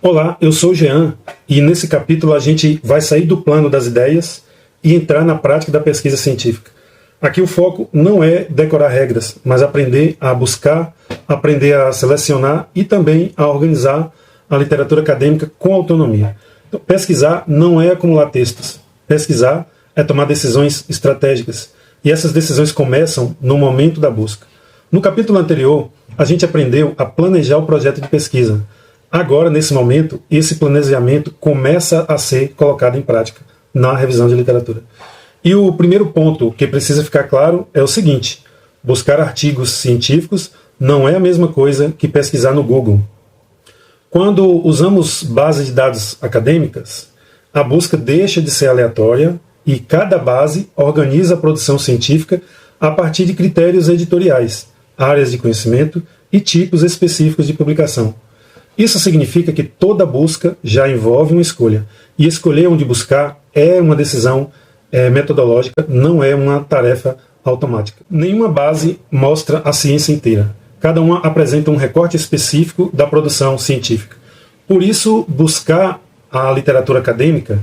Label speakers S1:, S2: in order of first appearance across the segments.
S1: Olá, eu sou o Jean e nesse capítulo a gente vai sair do plano das ideias e entrar na prática da pesquisa científica. Aqui o foco não é decorar regras, mas aprender a buscar, aprender a selecionar e também a organizar a literatura acadêmica com autonomia. Então, pesquisar não é acumular textos. Pesquisar é tomar decisões estratégicas. E essas decisões começam no momento da busca. No capítulo anterior, a gente aprendeu a planejar o projeto de pesquisa. Agora, nesse momento, esse planejamento começa a ser colocado em prática na revisão de literatura. E o primeiro ponto que precisa ficar claro é o seguinte: buscar artigos científicos não é a mesma coisa que pesquisar no Google. Quando usamos bases de dados acadêmicas, a busca deixa de ser aleatória e cada base organiza a produção científica a partir de critérios editoriais, áreas de conhecimento e tipos específicos de publicação. Isso significa que toda busca já envolve uma escolha, e escolher onde buscar é uma decisão metodológica, não é uma tarefa automática. Nenhuma base mostra a ciência inteira. Cada uma apresenta um recorte específico da produção científica. Por isso, buscar a literatura acadêmica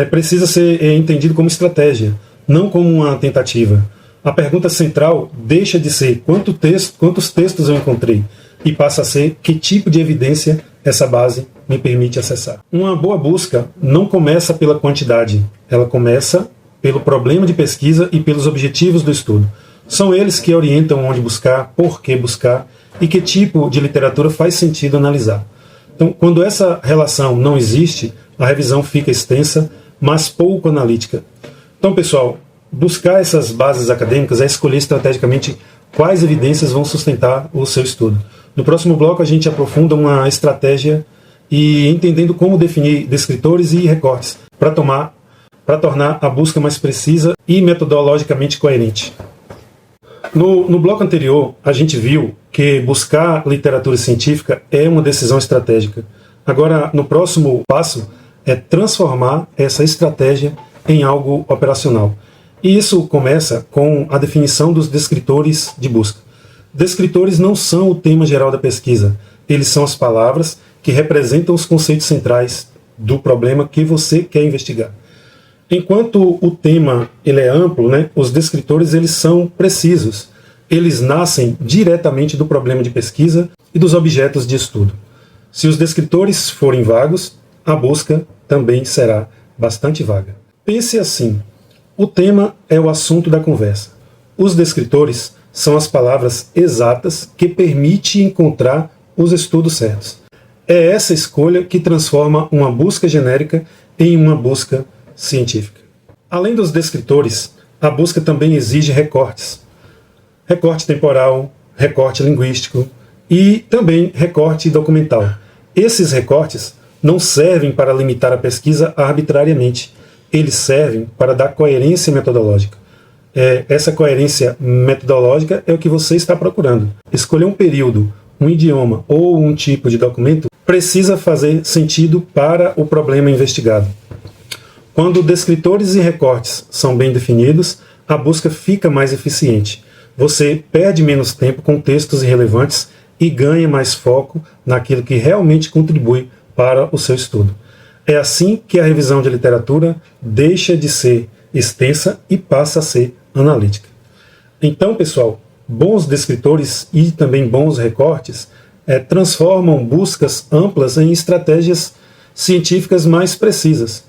S1: precisa ser entendido como estratégia, não como uma tentativa. A pergunta central deixa de ser quantos textos eu encontrei e passa a ser que tipo de evidência essa base me permite acessar. Uma boa busca não começa pela quantidade, ela começa pelo problema de pesquisa e pelos objetivos do estudo. São eles que orientam onde buscar, por que buscar e que tipo de literatura faz sentido analisar. Então, quando essa relação não existe, a revisão fica extensa, mas pouco analítica. Então, pessoal, buscar essas bases acadêmicas é escolher estrategicamente quais evidências vão sustentar o seu estudo. No próximo bloco a gente aprofunda uma estratégia e entendendo como definir descritores e recortes para tornar a busca mais precisa e metodologicamente coerente. No bloco anterior, a gente viu que buscar literatura científica é uma decisão estratégica. Agora, no próximo passo, é transformar essa estratégia em algo operacional. E isso começa com a definição dos descritores de busca. Descritores não são o tema geral da pesquisa, eles são as palavras que representam os conceitos centrais do problema que você quer investigar. Enquanto o tema ele é amplo, os descritores eles são precisos. Eles nascem diretamente do problema de pesquisa e dos objetos de estudo. Se os descritores forem vagos, a busca também será bastante vaga. Pense assim: o tema é o assunto da conversa. Os descritores são as palavras exatas que permitem encontrar os estudos certos. É essa escolha que transforma uma busca genérica em uma busca científica. Além dos descritores, a busca também exige recortes. Recorte temporal, recorte linguístico e também recorte documental. Esses recortes não servem para limitar a pesquisa arbitrariamente. Eles servem para dar coerência metodológica. Essa coerência metodológica é o que você está procurando. Escolher um período, um idioma ou um tipo de documento precisa fazer sentido para o problema investigado. Quando descritores e recortes são bem definidos, a busca fica mais eficiente. Você perde menos tempo com textos irrelevantes e ganha mais foco naquilo que realmente contribui para o seu estudo. É assim que a revisão de literatura deixa de ser extensa e passa a ser analítica. Então, pessoal, bons descritores e também bons recortes transformam buscas amplas em estratégias científicas mais precisas.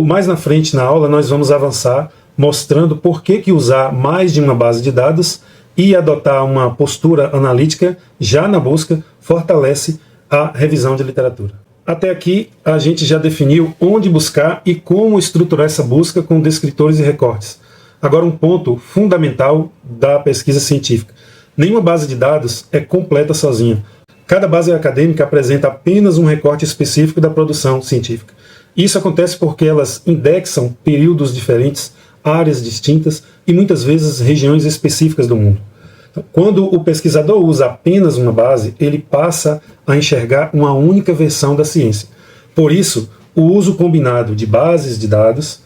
S1: Mais na frente na aula nós vamos avançar mostrando por que usar mais de uma base de dados e adotar uma postura analítica já na busca fortalece a revisão de literatura. Até aqui a gente já definiu onde buscar e como estruturar essa busca com descritores e recortes. Agora um ponto fundamental da pesquisa científica. Nenhuma base de dados é completa sozinha. Cada base acadêmica apresenta apenas um recorte específico da produção científica. Isso acontece porque elas indexam períodos diferentes, áreas distintas e muitas vezes regiões específicas do mundo. Então, quando o pesquisador usa apenas uma base, ele passa a enxergar uma única versão da ciência. Por isso, o uso combinado de bases de dados,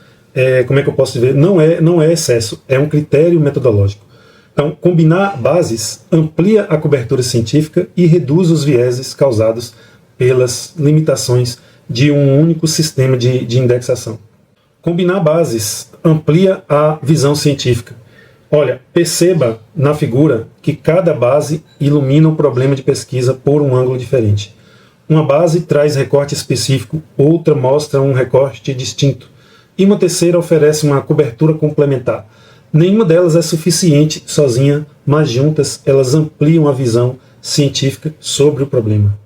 S1: como é que eu posso dizer, não é excesso, é um critério metodológico. Então, combinar bases amplia a cobertura científica e reduz os vieses causados pelas limitações de um único sistema de indexação. Combinar bases amplia a visão científica. Olha, perceba na figura que cada base ilumina o problema de pesquisa por um ângulo diferente. Uma base traz recorte específico, outra mostra um recorte distinto, e uma terceira oferece uma cobertura complementar. Nenhuma delas é suficiente sozinha, mas juntas elas ampliam a visão científica sobre o problema.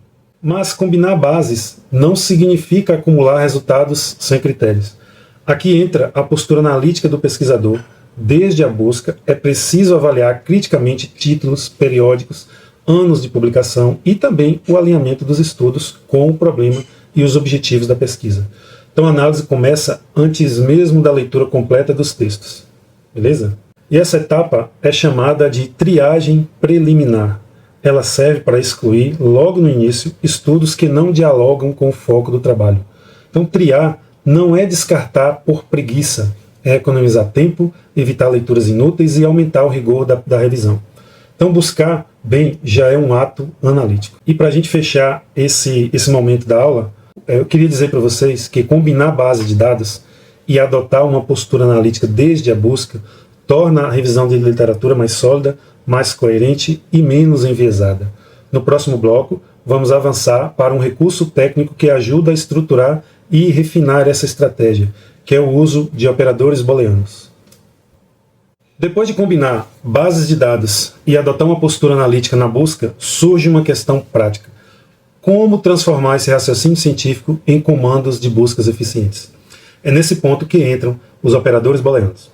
S1: Mas combinar bases não significa acumular resultados sem critérios. Aqui entra a postura analítica do pesquisador. Desde a busca, é preciso avaliar criticamente títulos, periódicos, anos de publicação e também o alinhamento dos estudos com o problema e os objetivos da pesquisa. Então a análise começa antes mesmo da leitura completa dos textos. Beleza? E essa etapa é chamada de triagem preliminar. Ela serve para excluir, logo no início, estudos que não dialogam com o foco do trabalho. Então triar não é descartar por preguiça, é economizar tempo, evitar leituras inúteis e aumentar o rigor da revisão. Então buscar bem já é um ato analítico. E para a gente fechar esse momento da aula, eu queria dizer para vocês que combinar base de dados e adotar uma postura analítica desde a busca torna a revisão de literatura mais sólida, mais coerente e menos enviesada. No próximo bloco, vamos avançar para um recurso técnico que ajuda a estruturar e refinar essa estratégia, que é o uso de operadores booleanos. Depois de combinar bases de dados e adotar uma postura analítica na busca, surge uma questão prática. Como transformar esse raciocínio científico em comandos de buscas eficientes? É nesse ponto que entram os operadores booleanos.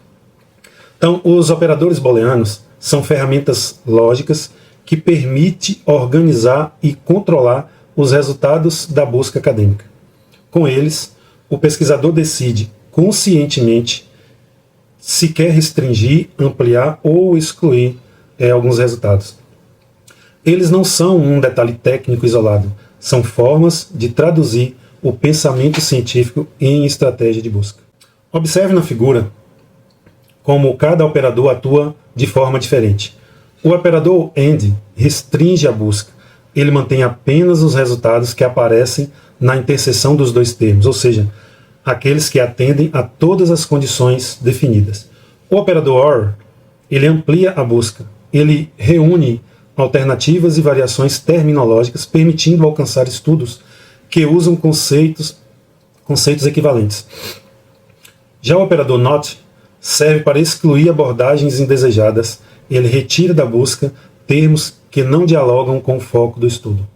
S1: Então, os operadores booleanos são ferramentas lógicas que permitem organizar e controlar os resultados da busca acadêmica. Com eles, o pesquisador decide conscientemente se quer restringir, ampliar ou excluir alguns resultados. Eles não são um detalhe técnico isolado, são formas de traduzir o pensamento científico em estratégia de busca. Observe na figura como cada operador atua de forma diferente. O operador AND restringe a busca. Ele mantém apenas os resultados que aparecem na interseção dos dois termos, ou seja, aqueles que atendem a todas as condições definidas. O operador OR, ele amplia a busca. Ele reúne alternativas e variações terminológicas, permitindo alcançar estudos que usam conceitos equivalentes. Já o operador NOT serve para excluir abordagens indesejadas. Ele retira da busca termos que não dialogam com o foco do estudo.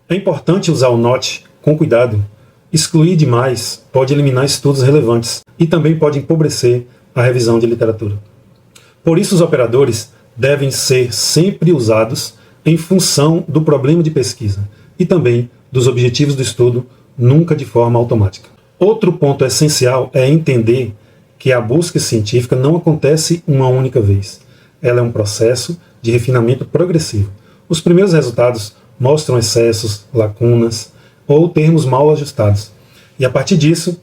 S1: É importante usar o NOT com cuidado. Excluir demais pode eliminar estudos relevantes e também pode empobrecer a revisão de literatura. Por isso, os operadores devem ser sempre usados em função do problema de pesquisa e também dos objetivos do estudo, nunca de forma automática. Outro ponto essencial é entender que a busca científica não acontece uma única vez. Ela é um processo de refinamento progressivo. Os primeiros resultados mostram excessos, lacunas ou termos mal ajustados. E a partir disso,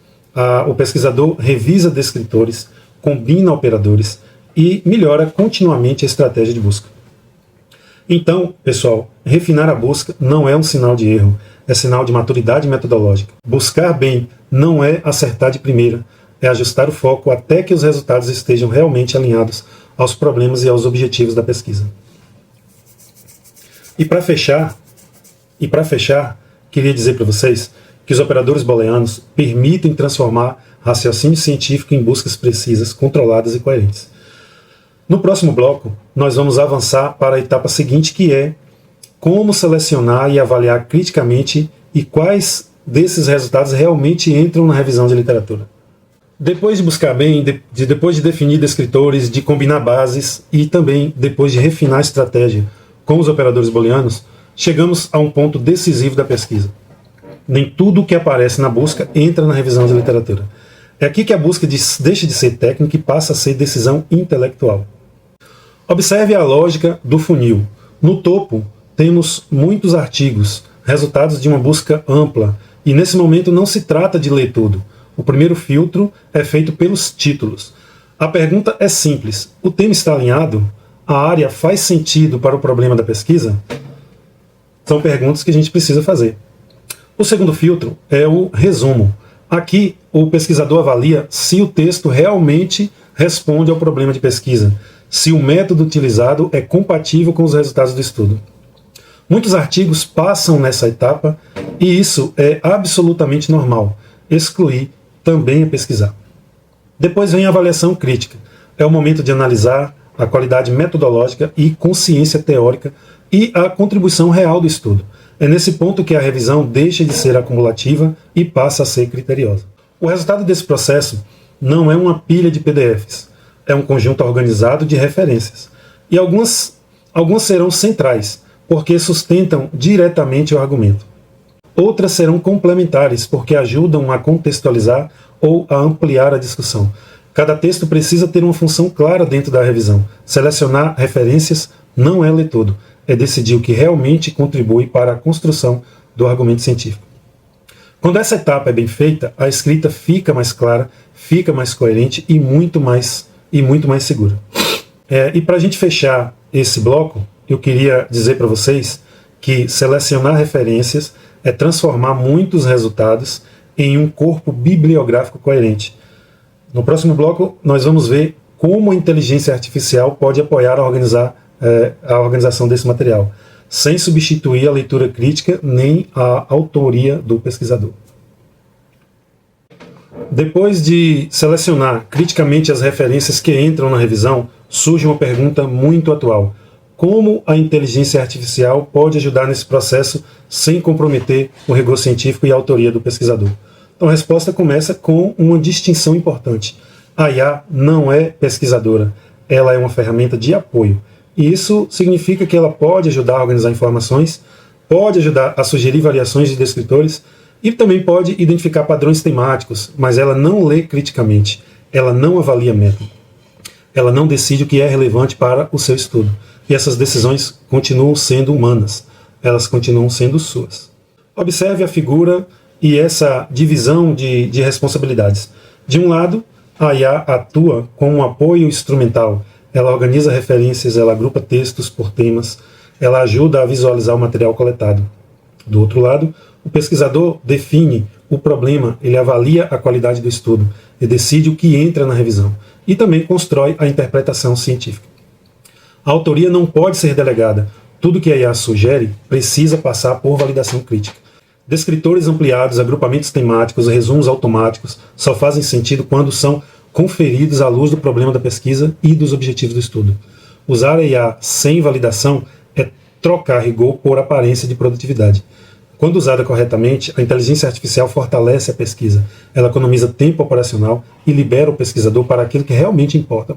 S1: o pesquisador revisa descritores, combina operadores e melhora continuamente a estratégia de busca. Então, pessoal, refinar a busca não é um sinal de erro, é sinal de maturidade metodológica. Buscar bem não é acertar de primeira, é ajustar o foco até que os resultados estejam realmente alinhados aos problemas e aos objetivos da pesquisa. E para fechar, queria dizer para vocês que os operadores booleanos permitem transformar raciocínio científico em buscas precisas, controladas e coerentes. No próximo bloco, nós vamos avançar para a etapa seguinte, que é como selecionar e avaliar criticamente e quais desses resultados realmente entram na revisão de literatura. Depois de buscar bem, depois de definir descritores, de combinar bases e também depois de refinar a estratégia com os operadores booleanos, chegamos a um ponto decisivo da pesquisa. Nem tudo o que aparece na busca entra na revisão de literatura. É aqui que a busca deixa de ser técnica e passa a ser decisão intelectual. Observe a lógica do funil. No topo, temos muitos artigos, resultados de uma busca ampla, e nesse momento não se trata de ler tudo. O primeiro filtro é feito pelos títulos. A pergunta é simples: o tema está alinhado? A área faz sentido para o problema da pesquisa? São perguntas que a gente precisa fazer. O segundo filtro é o resumo. Aqui, o pesquisador avalia se o texto realmente responde ao problema de pesquisa, se o método utilizado é compatível com os resultados do estudo. Muitos artigos passam nessa etapa e isso é absolutamente normal. Excluir também é pesquisar. Depois vem a avaliação crítica. É o momento de analisar a qualidade metodológica e consciência teórica e a contribuição real do estudo. É nesse ponto que a revisão deixa de ser acumulativa e passa a ser criteriosa. O resultado desse processo não é uma pilha de PDFs, é um conjunto organizado de referências. E algumas serão centrais, porque sustentam diretamente o argumento. Outras serão complementares, porque ajudam a contextualizar ou a ampliar a discussão. Cada texto precisa ter uma função clara dentro da revisão. Selecionar referências não é ler tudo, é decidir o que realmente contribui para a construção do argumento científico. Quando essa etapa é bem feita, a escrita fica mais clara, fica mais coerente e muito mais segura. E para a gente fechar esse bloco, eu queria dizer para vocês que selecionar referências é transformar muitos resultados em um corpo bibliográfico coerente. No próximo bloco, nós vamos ver como a inteligência artificial pode apoiar a organização desse material, sem substituir a leitura crítica nem a autoria do pesquisador. Depois de selecionar criticamente as referências que entram na revisão, surge uma pergunta muito atual. Como a inteligência artificial pode ajudar nesse processo sem comprometer o rigor científico e a autoria do pesquisador? Então a resposta começa com uma distinção importante. A IA não é pesquisadora, ela é uma ferramenta de apoio. E isso significa que ela pode ajudar a organizar informações, pode ajudar a sugerir variações de descritores e também pode identificar padrões temáticos, mas ela não lê criticamente, ela não avalia método. Ela não decide o que é relevante para o seu estudo. E essas decisões continuam sendo humanas, elas continuam sendo suas. Observe a figura e essa divisão de responsabilidades. De um lado, a IA atua como um apoio instrumental. Ela organiza referências, ela agrupa textos por temas, ela ajuda a visualizar o material coletado. Do outro lado, o pesquisador define o problema, ele avalia a qualidade do estudo e decide o que entra na revisão. E também constrói a interpretação científica. A autoria não pode ser delegada. Tudo que a IA sugere precisa passar por validação crítica. Descritores ampliados, agrupamentos temáticos, resumos automáticos só fazem sentido quando são conferidos à luz do problema da pesquisa e dos objetivos do estudo. Usar a IA sem validação é trocar rigor por aparência de produtividade. Quando usada corretamente, a inteligência artificial fortalece a pesquisa. Ela economiza tempo operacional e libera o pesquisador para aquilo que realmente importa,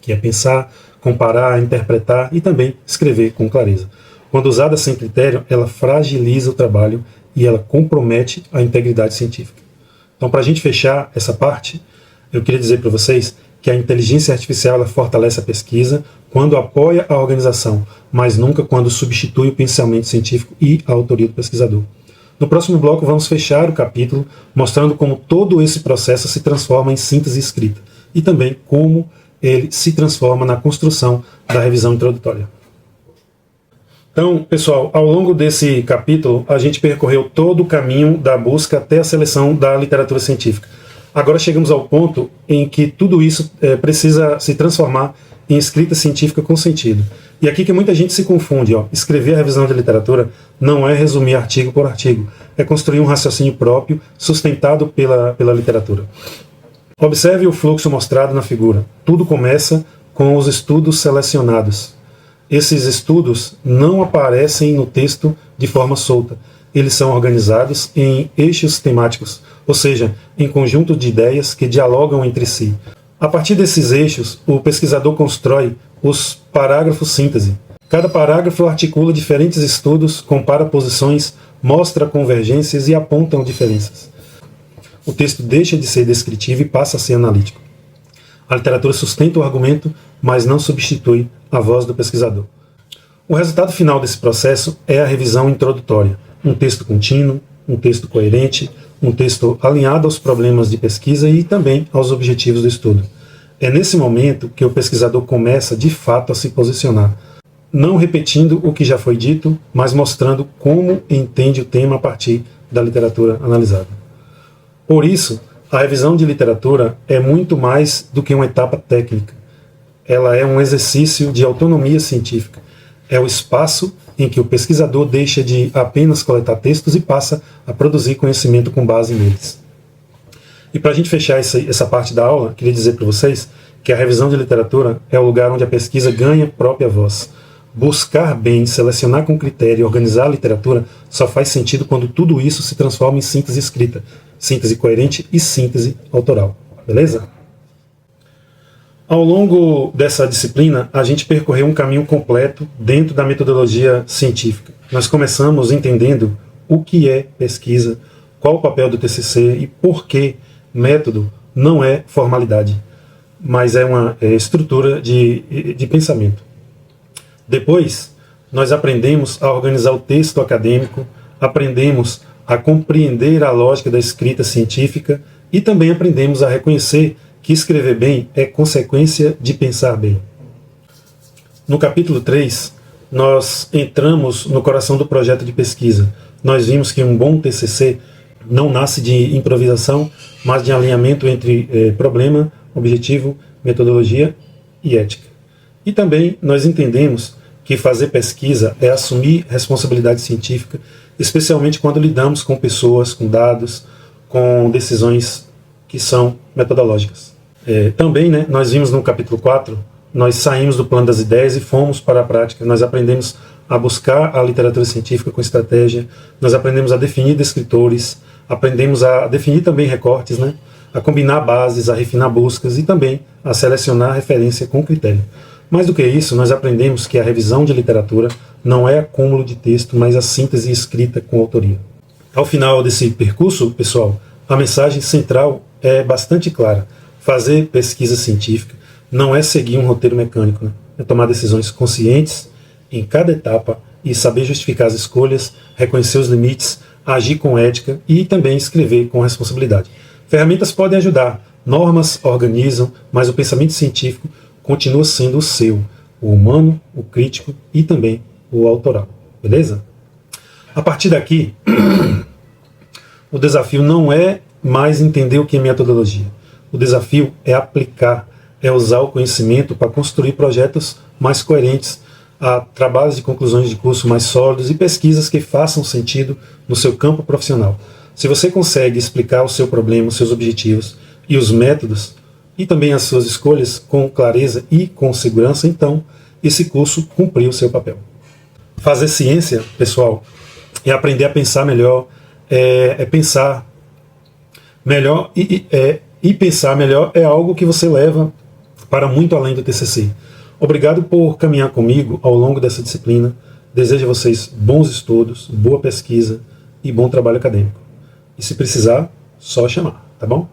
S1: que é pensar, comparar, interpretar e também escrever com clareza. Quando usada sem critério, ela fragiliza o trabalho e ela compromete a integridade científica. Então, para a gente fechar essa parte, eu queria dizer para vocês que a inteligência artificial ela fortalece a pesquisa quando apoia a organização, mas nunca quando substitui o pensamento científico e a autoria do pesquisador. No próximo bloco, vamos fechar o capítulo mostrando como todo esse processo se transforma em síntese escrita e também como ele se transforma na construção da revisão introdutória. Então, pessoal, ao longo desse capítulo, a gente percorreu todo o caminho da busca até a seleção da literatura científica. Agora chegamos ao ponto em que tudo isso precisa se transformar em escrita científica com sentido. E aqui que muita gente se confunde. Escrever a revisão de literatura não é resumir artigo por artigo, é construir um raciocínio próprio, sustentado pela literatura. Observe o fluxo mostrado na figura. Tudo começa com os estudos selecionados. Esses estudos não aparecem no texto de forma solta. Eles são organizados em eixos temáticos, ou seja, em conjunto de ideias que dialogam entre si. A partir desses eixos, o pesquisador constrói os parágrafos síntese. Cada parágrafo articula diferentes estudos, compara posições, mostra convergências e aponta diferenças. O texto deixa de ser descritivo e passa a ser analítico. A literatura sustenta o argumento, mas não substitui a voz do pesquisador. O resultado final desse processo é a revisão introdutória. Um texto contínuo, um texto coerente, um texto alinhado aos problemas de pesquisa e também aos objetivos do estudo. É nesse momento que o pesquisador começa de fato a se posicionar, não repetindo o que já foi dito, mas mostrando como entende o tema a partir da literatura analisada. Por isso, a revisão de literatura é muito mais do que uma etapa técnica. Ela é um exercício de autonomia científica. É o espaço em que o pesquisador deixa de apenas coletar textos e passa a produzir conhecimento com base neles. E para a gente fechar essa parte da aula, queria dizer para vocês que a revisão de literatura é o lugar onde a pesquisa ganha própria voz. Buscar bem, selecionar com critério e organizar a literatura só faz sentido quando tudo isso se transforma em síntese escrita, síntese coerente e síntese autoral. Beleza? Ao longo dessa disciplina, a gente percorreu um caminho completo dentro da metodologia científica. Nós começamos entendendo o que é pesquisa, qual o papel do TCC e por que método não é formalidade, mas é uma estrutura de pensamento. Depois, nós aprendemos a organizar o texto acadêmico, aprendemos a compreender a lógica da escrita científica e também aprendemos a reconhecer que escrever bem é consequência de pensar bem. No capítulo 3, nós entramos no coração do projeto de pesquisa. Nós vimos que um bom TCC não nasce de improvisação, mas de alinhamento entre problema, objetivo, metodologia e ética. E também nós entendemos que fazer pesquisa é assumir responsabilidade científica, especialmente quando lidamos com pessoas, com dados, com decisões que são metodológicas. Também, nós vimos no capítulo 4, nós saímos do plano das ideias e fomos para a prática. Nós aprendemos a buscar a literatura científica com estratégia, nós aprendemos a definir descritores, aprendemos a definir também recortes, a combinar bases, a refinar buscas e também a selecionar referência com critério. Mais do que isso, nós aprendemos que a revisão de literatura não é acúmulo de texto, mas a síntese escrita com autoria. Ao final desse percurso, pessoal, a mensagem central é bastante clara. Fazer pesquisa científica não é seguir um roteiro mecânico, é tomar decisões conscientes em cada etapa e saber justificar as escolhas, reconhecer os limites, agir com ética e também escrever com responsabilidade. Ferramentas podem ajudar, normas organizam, mas o pensamento científico continua sendo o seu, o humano, o crítico e também o autoral. Beleza? A partir daqui, o desafio não é mais entender o que é metodologia. O desafio é aplicar, é usar o conhecimento para construir projetos mais coerentes, a trabalhos de conclusões de curso mais sólidos e pesquisas que façam sentido no seu campo profissional. Se você consegue explicar o seu problema, os seus objetivos e os métodos, e também as suas escolhas com clareza e com segurança, então esse curso cumpriu o seu papel. Fazer ciência, pessoal, é aprender a pensar melhor, é pensar melhor e pensar melhor é algo que você leva para muito além do TCC. Obrigado por caminhar comigo ao longo dessa disciplina. Desejo a vocês bons estudos, boa pesquisa e bom trabalho acadêmico. E se precisar, só chamar, tá bom?